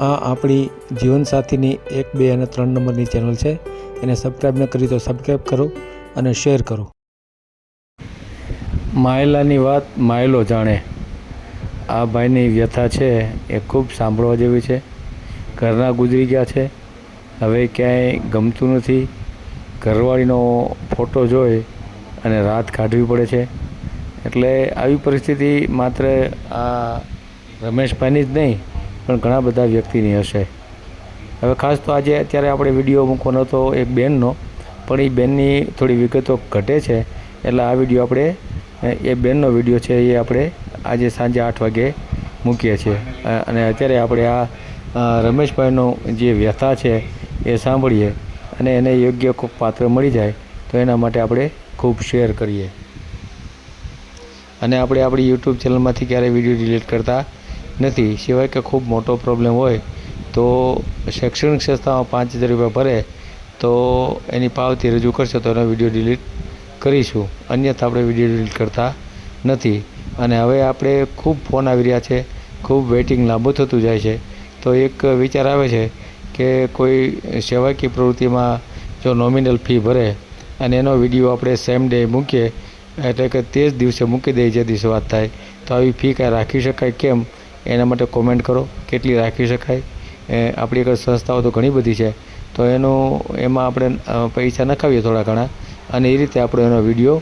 આ આપણી જીવનસાથીની 1, 2 અને 3 નંબરની ચેનલ છે. એને સબસ્ક્રાઈબ ન કરી તો સબસ્ક્રાઈબ કરો અને શેર કરો. માયલાની વાત માયલો જાણે. આ ભાઈની વ્યથા છે એ ખૂબ સાંભળવા જેવી છે. ઘરના ગુજરી ગયા છે, હવે ક્યાંય ગમતું નથી. ઘરવાળીનો ફોટો જોઈ અને રાત કાઢવી પડે છે. એટલે આવી પરિસ્થિતિ માત્ર આ રમેશભાઈની જ નહીં પણ ઘણા બધા વ્યક્તિની હશે. હવે ખાસ તો આજે અત્યારે આપણે વિડીયો મૂકવાનો હતો એક બેનનો, પણ એ બેનની થોડી વિગતો ઘટે છે એટલે આ વિડીયો આપણે એ બેનનો વિડીયો છે એ આપણે આજે સાંજે 8 વાગે મૂકીએ છીએ. અને અત્યારે આપણે આ રમેશભાઈનો જે વ્યથા છે એ સાંભળીએ અને એને યોગ્ય કોઈ પાત્ર મળી જાય તો એના માટે આપણે ખૂબ શેર કરીએ. અને આપણે આપણી યુટ્યુબ ચેનલમાંથી ક્યારેય વિડીયો ડિલીટ કરતા નથી, સિવાય કે ખૂબ મોટો પ્રોબ્લેમ હોય તો શૈક્ષણિક સંસ્થામાં 5000 રૂપિયા ભરે તો એની પાવતી રજૂ કરશે તો એનો વિડીયો ડિલીટ કરીશું, અન્યથા આપણે વિડીયો ડિલીટ કરતા નથી. અને હવે આપણે ખૂબ ફોન આવી રહ્યા છે, ખૂબ વેઇટિંગ લાંબુ થતું જાય છે. તો એક વિચાર આવે છે કે કોઈ સેવાકીય પ્રવૃત્તિમાં જો નોમિનલ ફી ભરે અને એનો વિડીયો આપણે સેમ ડે મૂકીએ, એટલે કે તે જ દિવસે મૂકી દઈએ જે દિવસે વાત થાય, તો આવી ફી કાંઈ રાખી શકાય કેમ? એના માટે કોમેન્ટ કરો. કેટલી રાખી શકાય? આપણી આગળ સંસ્થાઓ તો ઘણી બધી છે, તો એમાં આપણે પૈસા નખાવીએ થોડા ઘણા અને એ રીતે આપણે એનો વિડીયો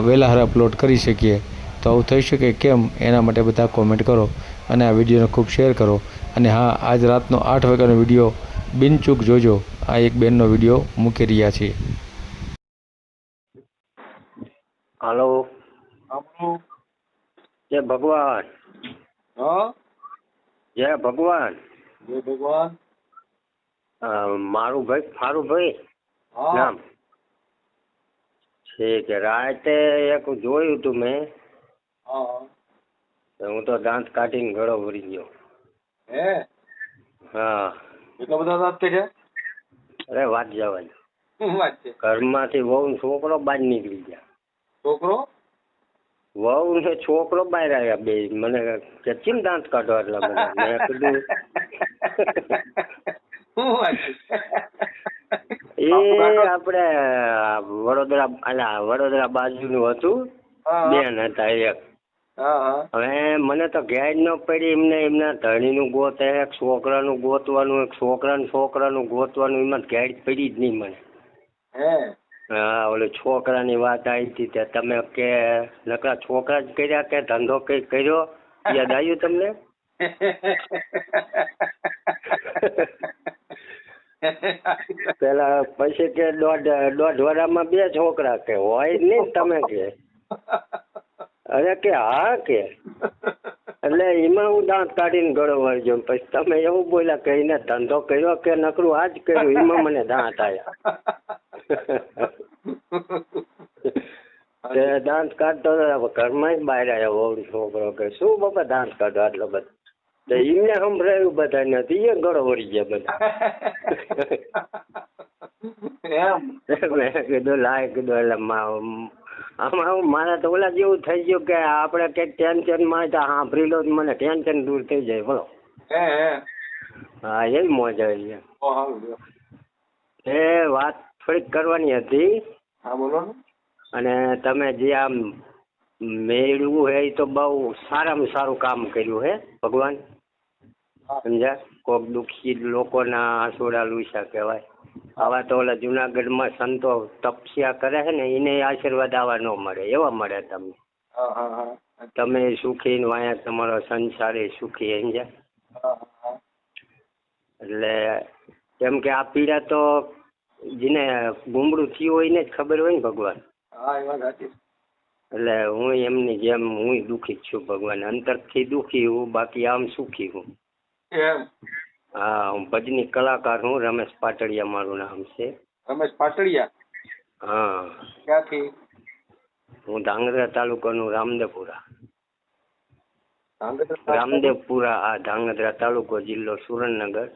વહેલાસર અપલોડ કરી શકીએ. તો આવું થઈ શકે કેમ? એના માટે બધા કોમેન્ટ કરો અને આ વિડીયોને ખૂબ શેર કરો. અને હા, આજ રાતનો 8 વાગ્યાનો વિડીયો બિનચૂક જોજો. આ એક બેનનો વિડીયો મૂકી રહ્યા છીએ. હાલો, જય ભગવાન. જય ભગવાન. જય ભગવાન. મારું ભાઈ ફારુભાઈ નામ છે કે રાતે એક જોયું તું મેં. હું તો દાંત કાઢીને ગળો ભરી ગયો. હે? હા. એટલા બધા દાંત કાઢ્યા? અરે વાત જવાય. શું વાત છે? ઘરમાંથી વહુ ને છોકરો બહાર નીકળી ગયા. છોકરો? વહુ ને છોકરો બહાર આવ્યા બે. મને કે કેમ દાંત કાઢો એટલા બધા? મેં કીધું શું વાત છે? એ આપણે વડોદરા બાજુનું હતું. બેન હતા એક. હવે મને તો ઘેર ન પડી. એમના ધણીનું ગોતે, છોકરાનું ગોતવાનું, છોકરાનું ગોતવાનું, એમાં ઘેર પડી જ નહીં મને. હા, ઓલે છોકરાની વાત આવી હતી ત્યાં તમે કે નકરા છોકરા જ કર્યા કે ધંધો કઈ કર્યો? યાદ આવ્યું તમને? પેલા પછી કે દોઢ વરામાં 2 છોકરા કે હોય જ નહીં તમે કે. અરે કે હા કે. એટલે એમાં હું દાંત કાઢીને ગળો વળી ગયો. પછી તમે એવું બોલ્યા કે એને ધંધો કર્યો કે નકરું આ જ કર્યું, એમાં મને દાંત આવ્યા. દાંત કાઢતો ઘરમાં જ બહાર આવ્યા વહુ છોકરો કે શું બાપા દાંત કાઢો આટલો બધો? તો એમને સંભળાયું બધા નથી, એ ગળો વળી ગયા બધા. મેં કીધું લાય કીધું એટલે આમાં મારા તો ઓલા જેવું થઈ ગયું કે આપણે કઈક ટેન્શનમાં સાંભળી લો મને ટેન્શન દૂર થઈ જાય. બોલો. હા, એવી મોજ આવી છે. એ વાત થોડીક કરવાની હતી. હા, બોલો. અને તમે જે આમ મેળવું હે એ તો બહુ સારામાં સારું કામ કર્યું હે ભગવાન. સમજ્યા? કોક દુઃખી લોકોના આંસુડા લૂછા કહેવાય. આવા તો ઓલા જુનાગઢમાં સંતો તપસ્યા કરે છે ને એને આશીર્વાદ આવા ન મળે, એવા મળે તમને. તમે સુખી ને વાયા તમારો સંસારે સુખી. સમજ્યા? એટલે કેમ કે આ પીડા તો જેને ગુમડું થયું હોય ને જ ખબર હોય ને ભગવાન. એટલે હું એમની જેમ હું દુઃખી જ છું ભગવાન. અંતરથી દુઃખી હું, બાકી આમ સુખી હું. હા, હું ભજની કલાકાર હું. રમેશ પાટડિયા મારું નામ છે. રમેશ પાટડિયા? હા. ક્યાંથી? હું ધાંગધ્રા તાલુકાનું રામદેવપુરા. હા, ધાંગધ્રા તાલુકો, જિલ્લો સુરેન્દ્રનગર.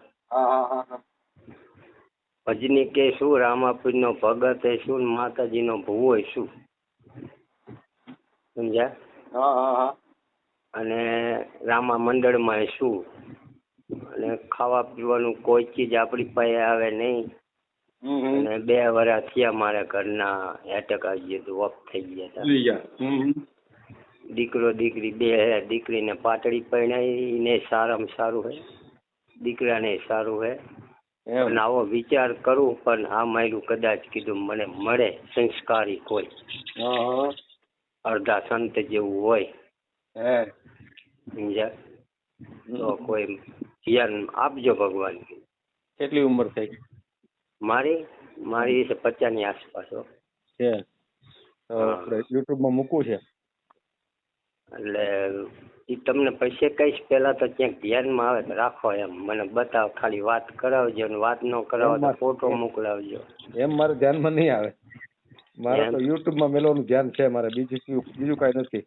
ભજની કે શું, રામાપીરનો ભગત એ શું, માતાજીનો ભૂવો શું. સમજ્યા? અને રામા મંડળમાં શું, અને અને ખાવા પીવાનું કોઈ ચીજ આપણી પાસે આવે નહીં. અને 2 વર્ષ થયા મારા ઘરના એટેક આવી ગયો હતું, ઓફ થઈ ગયા હતા. દીકરો દીકરી 2 હે. દીકરીને પાટડી પરણાવી ને સારામાં સારું હે, દીકરાને સારું હે. અને આવો વિચાર કરું પણ આ માયલું કદાચ કીધું મને મળે સંસ્કારી કોઈ અડધા સંત જેવું હોય સમજ્યા તો કોઈ ધ્યાન આપજો ભગવાન. કેટલી ઉંમર થઈ? મારી 50 ની આસપાસ હો. છે આપણે યુટ્યુબમાં મૂકવું છે એટલે એ તમને પૈસે કહીશ પહેલા તો ક્યાંક ધ્યાનમાં આવે તો રાખો એમ મને બતાવો, ખાલી વાત કરાવજો અને વાત ન કરાવો તો ફોટો મોકલાવજો. એમ મારે ધ્યાનમાં નહીં આવે, મારે તો યુટ્યુબમાં મેળવવાનું ધ્યાન છે મારે, બીજું કાંઈ નથી.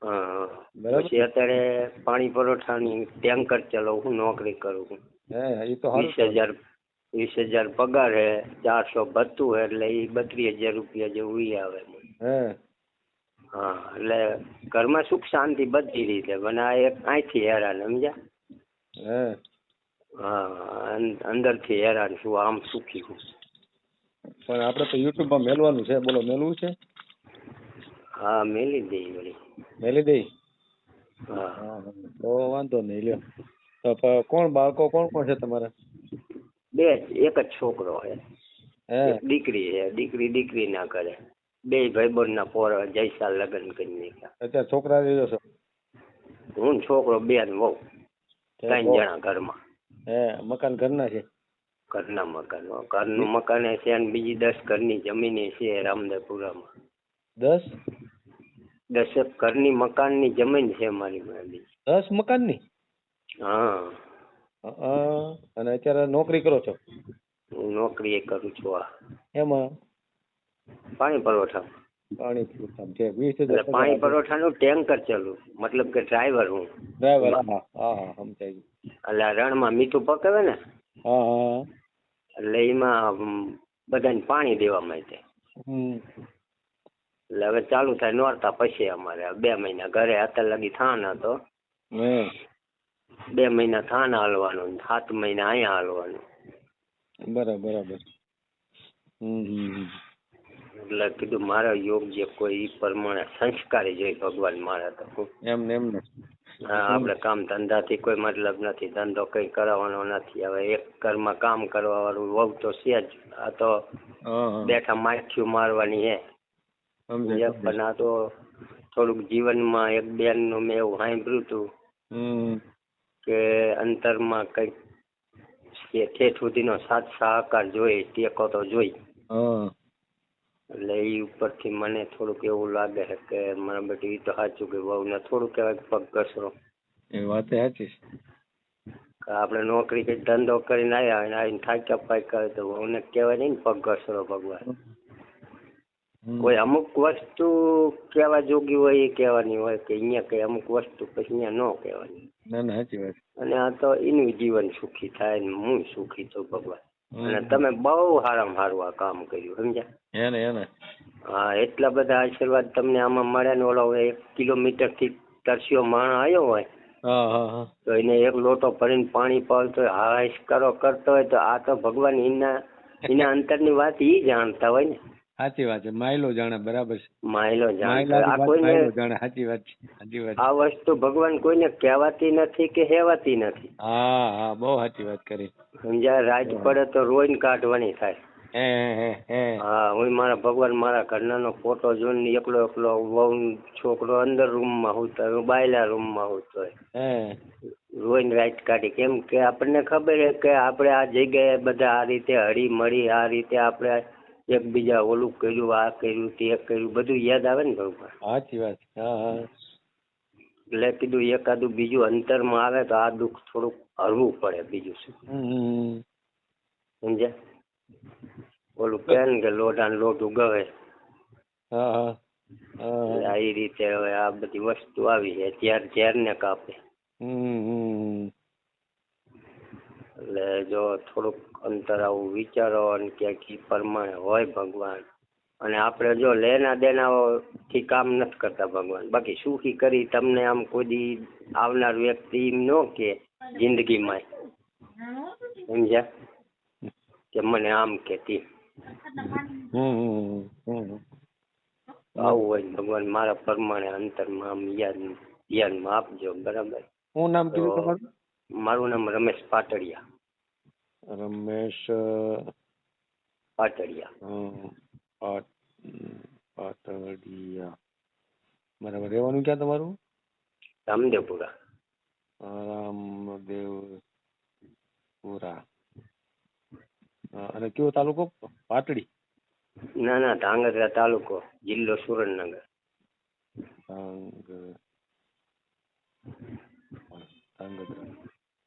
હા પછી અત્યારે પાણી પુરવઠાની ટેન્કર ચલાવું, નોકરી કરું છું. એ તો 20,000 પગાર હે, 400 ભથ્થું હે, એટલે એ 32,000 રૂપિયા જેવું ઈ આવે. હા એટલે ઘરમાં સુખ શાંતિ બધી રીતે, મને આ એક અહીંથી હેરાન સમજ્યા. હા અંદરથી હેરાન છું, આમ સુખી છું. પણ આપણે તો યુટ્યુબમાં મેલવાનું છે, બોલો મેલવું છે? હા મેલી દઈ વળી. મેલી દઈ? હા તો વાંધો નહીં લ્યો. તો કોણ બાળકો કોણ છે તમારે? 2 એક જ છોકરો હે, એક દીકરી હે. દીકરી ના કરે. 2 ભાઈબંધના પોર જયસાલ લગ્ન કરી નાખ્યા. અત્યારે છોકરા રહ્યો છો? હું છોકરો 2 ને વહુ, 3 જણા ઘરમાં. મકાન ઘરના છે? ઘરના મકાન, ઘરનું મકાન છે અને બીજી 10 ઘરની જમીન છે રામદેવપુરામાં. 10 ઘરની મકાનની જમીન છે મારી પાસે. 10 મકાનની? હા. અને અત્યારે નોકરી કરો છો? હું નોકરી કરું છું. એમાં પાણી પુરવઠા. પાણી પુરવઠા છે. 20,000 પાણી પુરવઠાનું ટેન્કર ચાલુ, મતલબ કે ડ્રાઈવર હું. ડ્રાઈવર? હા સમજાય ગયું. એટલે રણમાં મીઠું પકાવે ને, હા એટલે એમાં બધાને પાણી દેવા માટે. એટલે હવે ચાલુ થાય નોરતા પછી અમારે 2 મહિના ઘરે અત્યાર લગી થાન હતો. 2 મહિના થાન હાલવાનું, 7 મહિના અહીંયા હાલવાનું. બરાબર. એટલે કીધું મારા યોગ્ય કોઈ ઈ પ્રમાણે સંસ્કારી જોઈ ભગવાન મારા તો. એમને હા આપણે કામ ધંધાથી કોઈ મતલબ નથી, ધંધો કઈ કરાવવાનો નથી. હવે એક ઘરમાં કામ કરવા વાળું વહુ તો છે જ, આ તો બેઠા માખ્યું મારવાની હે. પણ આ તો થોડુંક જીવનમાં એક બેનનું મેં એવું સાંભળ્યું હતું કે અંતરમાં કઈક ઠેઠ સુધીનો સાથ સહકાર જોઈએ, ટેકો તો જોઈ. એટલે એ ઉપરથી મને થોડુંક એવું લાગે છે કે મારા બેટી એ તો સાચું કે વહુને થોડુંક કહેવાય પગ ઘસરો. એ વાત સાચી છે. આપણે નોકરી કે ધંધો કરીને આવ્યા અને આવીને થાક્યા પાક્યા તો વહુને કહેવાય નહીં ને પગ ઘસરો ભગવાન. કોઈ અમુક વસ્તુ કહેવા જોગી હોય એ કહેવાની હોય કે અહીંયા કઈ અમુક વસ્તુ પછી અહીંયા ન કહેવાની. ના સાચી વાત. અને આ તો એનું જીવન સુખી થાય ને હું સુખી છું ભગવાન. અને તમે બહુ સારામાં સારું આ કામ કર્યું સમજ્યા. હા એટલા બધા આશીર્વાદ તમને આમાં મળ્યા ને. ઓલો 1 કિલોમીટર થી તરસ્યો માણસ આવ્યો હોય તો એને 1 લોટો ભરીને પાણી પાવતો હોય, હાશ કરતો હોય તો આ તો ભગવાન એના અંતરની વાત ઈ જાણતા હોય ને. સાચી વાત છે. માયલો જાણે. બરાબર છે. માયલો જાણે. આ કોઈને સાચી વાત છે. આ વસ્તુ ભગવાન કોઈને કહેવાતી નથી કે હેવાતી નથી. હા બહુ સાચી વાત કરી. સમજ્યા. રાત પડે તો રોઈને કાઢવાની થાય. હા હું મારા ભગવાન મારા ઘરનાનો ફોટો જોઈને એકલો વહુ છોકરો અંદર રૂમમાં હોતો હોય, બાયલા રૂમમાં હોતો હોય, રોઈને રાત કાઢી. કેમ કે આપણને ખબર છે કે આપણે આ જગ્યાએ બધા આ રીતે હળી મળી આ રીતે આપણે એકબીજા ઓલું કર્યું, આ કર્યું, તે કર્યું, બધું યાદ આવે ને ભગવાન. સાચી વાત. એટલે કીધું એકાદું બીજું અંતરમાં આવે તો આ દુઃખ થોડુંક હળવું પડે. બીજું શું સમજ્યા. ઓલું કહે ને કે લોઢા લોઢું ગવે. આ રીતે હવે આ બધી વસ્તુ આવી છે ઝેર ને કાપે. એટલે જો થોડુંક અંતર આવું વિચારો અને ક્યાંક ઈ પ્રમાણે હોય ભગવાન. અને આપણે જો લેના દેનાથી કામ નથી કરતા ભગવાન. બાકી સુખી કરી તમને આમ કોઈ દી આવનાર વ્યક્તિ એમ ન કે જિંદગીમાં સમજ્યા કે મને આમ કહેતી આવું હોય ને ભગવાન મારા પ્રમાણે અંતરમાં આમ યાદમાં આપજો. બરાબર. શું નામ કીધું તો તમારું? મારું નામ રમેશ પાટડિયા. રમેશ પાટડિયા. પાટડિયા. બરાબર. રહેવાનું ક્યાં તમારું? રામદેવપુરા. રામદેવપુરા. અને કયો તાલુકો? પાટડી? ના ના, ધાંગધ્રા તાલુકો, જિલ્લો સુરેન્દ્રનગર. ધાંગધ્રા.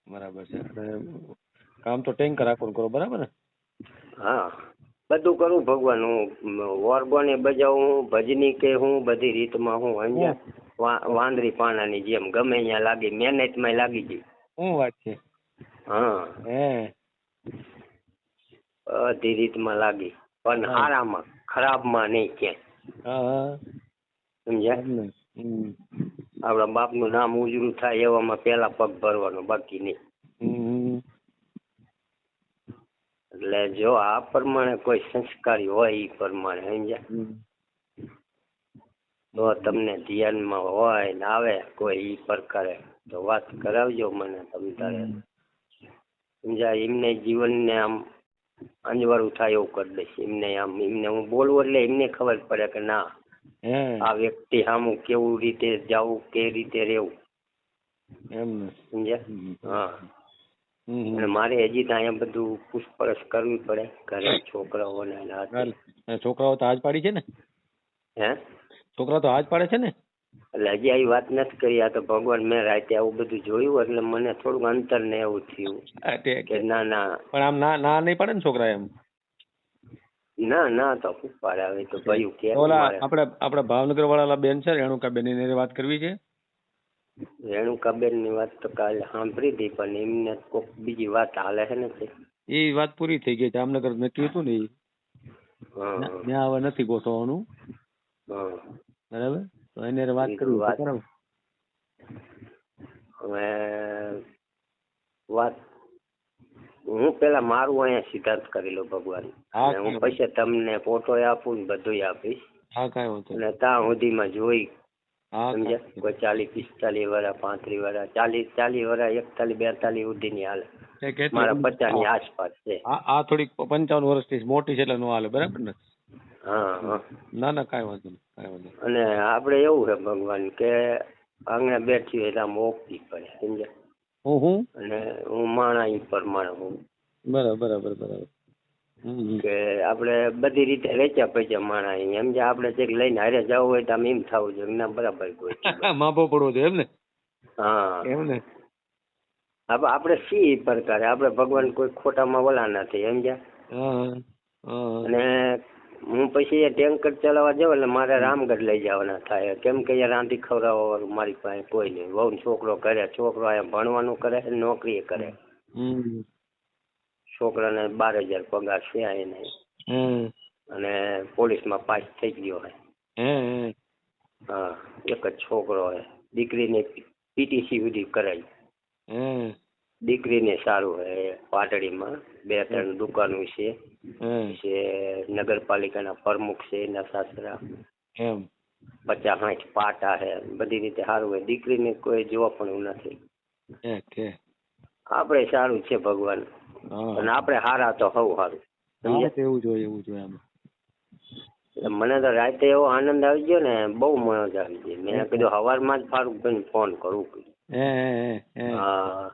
બરાબર છે. અને કામ તો ટેન્કર રાખવાનું કરો, બરાબર ને? હા, બધું કરું ભગવાન. હું ઓર્ગોને બજાવું, ભજની કે હું બધી રીતમાં હું સમજ્યા વાંદરી પાનાની જેમ ગમે અહીંયા લાગી, મહેનતમાં લાગી ગઈ. શું વાત છે? હા, હે બધી રીતમાં લાગી, પણ સારામાં, ખરાબમાં નહીં ક્યાંય. સમજ્યા? આપણા બાપનું નામ ઉજળું થાય એવામાં પેલા પગ ભરવાનો, બાકી નહીં. એટલે જો આ પ્રમાણે કોઈ સંસ્કારી હોય એ પ્રમાણે સમજ્યા તો તમને ધ્યાનમાં હોય ને આવે કોઈ એ પ્રકારે તો વાત કરાવજો મને. તમે તારે સમજ્યા એમને જીવનને આમ અંજવાળું થાય એવું કરી દઈશ. એમને હું બોલવું એટલે એમને ખબર પડે કે ના આ વ્યક્તિ સામું કેવું રીતે જવું, કેવી રીતે રહેવું. સમજ્યા? હા. અને મારે હજી તો અહીંયા બધું પૂછપરછ કરવી પડે ઘરે છોકરાઓને. છોકરાઓ તો હાજ પાડી છે ને? હે? છોકરાઓ તો હાજ પાડે છે ને? એટલે હજી આવી વાત નથી કરી. આ તો ભગવાન મેં રાતે આવું બધું જોયું એટલે મને થોડુંક અંતર ને એવું થયું કે ના ના. પણ આમ ના નહીં પાડે ને છોકરા? એમ ના ના તો શું પાડે? હવે તો ભયું કે આપણે ભાવનગર વાળા બેન છે રેણુકા બેન, એની વાત કરવી છે. રેણુકાબેન ની વાત તો કાલે સાંભળી હતી, પણ એમને કોઈક બીજી વાત હાલે છે ને. એ વાત પૂરી થઈ ગઈ. જામનગર નક્કી હતું ને, ત્યાં હવે નથી ગોઠવવાનું. બરાબર. તો એને વાત કરવી. હવે વાત હું પેલા મારું અહીંયા સિદ્ધાંત કરી લઉં ભગવાન. હું પછી તમને ફોટો આપું ને બધું આપીશ. હા, કાંઈ વાંધો અને ત્યાં સુધીમાં જોઈ સમજ્યા કોઈ 40-45 વર્ષ, 35 વર્ષ, 40 વર્ષ, 41, 42 સુધીની હાલે. મારા 50 ની આસપાસ છે. આ થોડીક 55 વર્ષની મોટી છે એટલે નો હાલે. બરાબર ને? હા. ના ના, કાંઈ વાંધો નહીં, કાંઈ વાંધો નહીં. અને આપણે એવું છે ભગવાન કે આંગણે બેઠી હોય આમ ઓપી પડે. સમજ્યા? અને હું માણા ઈ પ્રમાણે હું. બરાબર. કે આપણે બધી રીતે વેચ્યા પૈસા માણા એમ જે આપણે ચેક લઈને હારે જવું હોય તો આમ એમ થવું જોઈએ ના બરાબર કોઈ માપો પડવો જોઈએ એમ ને? હા એમ ને. આપણે સી પ્રકારે આપણે ભગવાન કોઈ ખોટામાં ઓલા નથી સમજ્યા. અને હું પછી ટેન્કર ચલાવવા જાઉં એટલે મારે રામગઢ લઈ જવાના થાય. કેમ કે અહીંયા રાંધી ખવડાવવા વાળું મારી પાસે કોઈ નહીં. વહુ છોકરો કરે, છોકરો અહીંયા ભણવાનું કરે, નોકરી કરે. છોકરાને 12,000 પગાર છે એને, અને પોલીસમાં પાસ થઈ ગયો હોય. હા, એક જ છોકરો હોય. દીકરીને પીટીસી સુધી કરાય. દીકરીને સારું હોય. પાટડીમાં 2-3 દુકાનો છે. નગરપાલિકાના પ્રમુખ છે એના સાસરા. 50-60 પાટા છે. બધી રીતે સારું હોય. દીકરીને કોઈ જોવા પણ નથી. આપણે સારું છે ભગવાન. અને આપણે હારા તો હવ સારું. એવું જોઈએ. મને તો રાતે એવો આનંદ આવી ગયો ને, બહુ મજા આવી ગઈ. મેં કીધું સવારમાં જ ફારૂકભાઈને ફોન કરું. હા,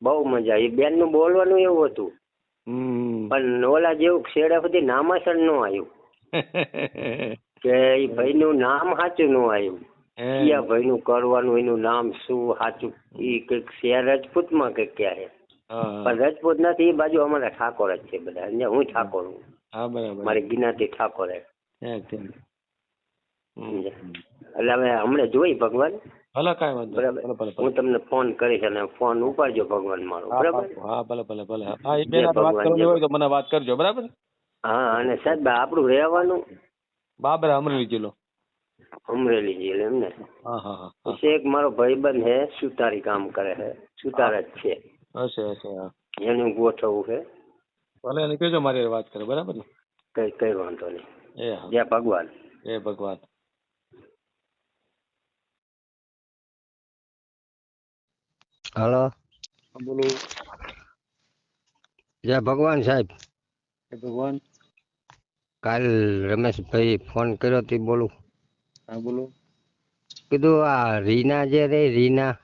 બહુ મજા આવી. બેન નું બોલવાનું એવું હતું, પણ ઓલા જેવું છેડે સુધી નામાસર નો આવ્યું કે એ ભાઈ નું નામ સાચું નો આવ્યું. કયા ભાઈ નું કરવાનું, એનું નામ શું સાચું, એ કઈક છે રાજપૂતમાં કઈક ક્યાં છે. પણ રાજપૂત નથી, એ બાજુ અમારા ઠાકોર જ છે બધા. હું ઠાકોર હું. મારી જ્ઞાતિ ઠાકોર હે. એટલે હવે હમણાં જોઈ ભગવાન. બરાબર. હું તમને ફોન કરીશ અને ફોન ઉપાડજો ભગવાન મારો. બરાબર. મને વાત કરજો. બરાબર. હા. અને સાહેબ આપણું રહેવાનું બાબરા, અમરેલી જિલ્લો. અમરેલી જિલ્લો એમ ને? પછી એક મારો ભાઈબંધ હે, સુતારી કામ કરે છે. સુતાર જ છે. એનું ગોઠવવું છે. ભલે એને કહેજો મારી હારે વાત કરે, બરાબર ને? કઈ વાંધો નહીં. એ હા, જય ભગવાન. એ ભગવાન. હલો, બોલો. જય ભગવાન સાહેબ. એ ભગવાન. કાલ રમેશભાઈ ફોન કર્યો તે બોલું. હા બોલો. કીધું આ રીના જે રે રીના,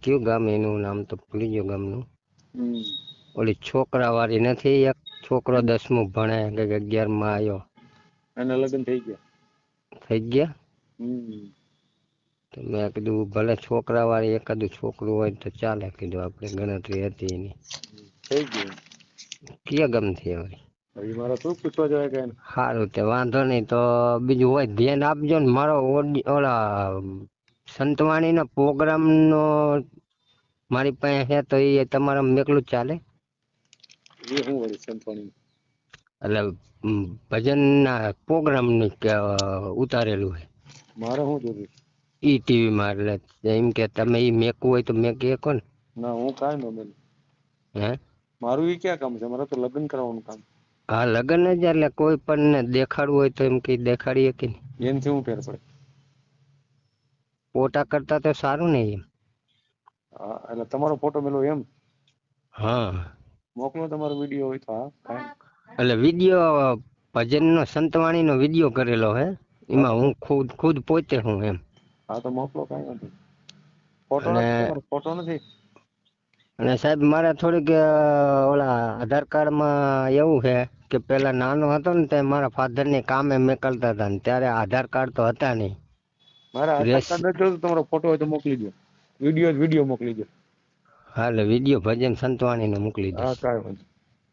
કયું ગામ એનું નામ તો ભૂલી ગયો ગામનું. ઓલી છોકરા વાળી નથી, એક છોકરો 10મું ભણે કે 11માં આવ્યો. એના લગ્ન થઈ ગયા. થઈ ગયા. તો મેં કીધું ભલે છોકરા વાળી એકાદું છોકરું હોય તો ચાલે, કીધું આપણે ગણતરી હતી એની. થઈ ગયું. કયા ગામથી હવે? હવે મારે શું પૂછવા જવાય કે? સારું, તે વાંધો નહીં. તો બીજું હોય ધ્યાન આપજો ને. મારો ઓલા સંતવાણીનો પ્રોગ્રામનો મારી પાસે છે, તો એ તમારા મેકલું ચાલે? એ શું વળી સંતવાણી? એટલે ભજનના પ્રોગ્રામનું ઉતારેલું છે મારે શું જરૂર? ઈ ટીવીમાં. એટલે એમ કે તમે એ મેકવું હોય તો મેકી શકો ને. ના, હું કાંઈ ન બેન. હે, મારું એ ક્યાં કામ છે? મારે તો લગ્ન કરવાનું કામ. હા, લગ્ન જ. એટલે કોઈ પણ ને દેખાડવું હોય તો એમ કે દેખાડીએ કે નહીં. એનથી શું ફેર પડે? ફોટા કરતા તો સારું ને એમ. હા, એટલે તમારો ફોટો મેલો એમ? હા, મોકલો તમારો વિડીયો હોય તો. હા, કાંઈ. એટલે વિડીયો ભજનનો સંતવાણીનો વિડીયો કરેલો હે, એમાં હું ખુદ પોતે હું એમ. હા, તો મોકલો, કાંઈ નથી. ફોટો અને ફોટો નથી. અને સાહેબ મારે થોડીક ઓલા આધાર કાર્ડમાં એવું છે કે પેલા નાનો હતો ને ત્યારે મારા ફાધરની કામે મેકલતા હતા ને ત્યારે આધાર કાર્ડ તો હતા નહીં. મારા આધાર કાર્ડ નથી જોતું. તમારો ફોટો હોય તો મોકલી દો. વિડીયો મોકલી દો. હા, એટલે વિડીયો ભજન સંતવાણીનો મોકલી દો. હા, કાંઈ વાંધો.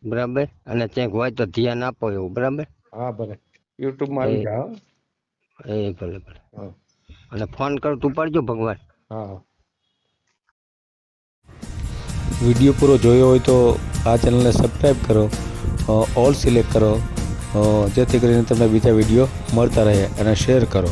બરાબર. અને ક્યાંક હોય તો ધ્યાન આપો એવું. બરાબર. હા, ભલે. યુટ્યુબમાં આવી જાઓ. એ ભલે ભલે. હા, અને ફોન કરું તું પડજો ભગવાન. હા. વિડીયો પૂરો જોયો હોય તો આ ચેનલને સબસ્ક્રાઈબ કરો, ઓલ સિલેક્ટ કરો, જેથી કરીને તમને બીજા વિડીયો મળતા રહે, અને શેર કરો.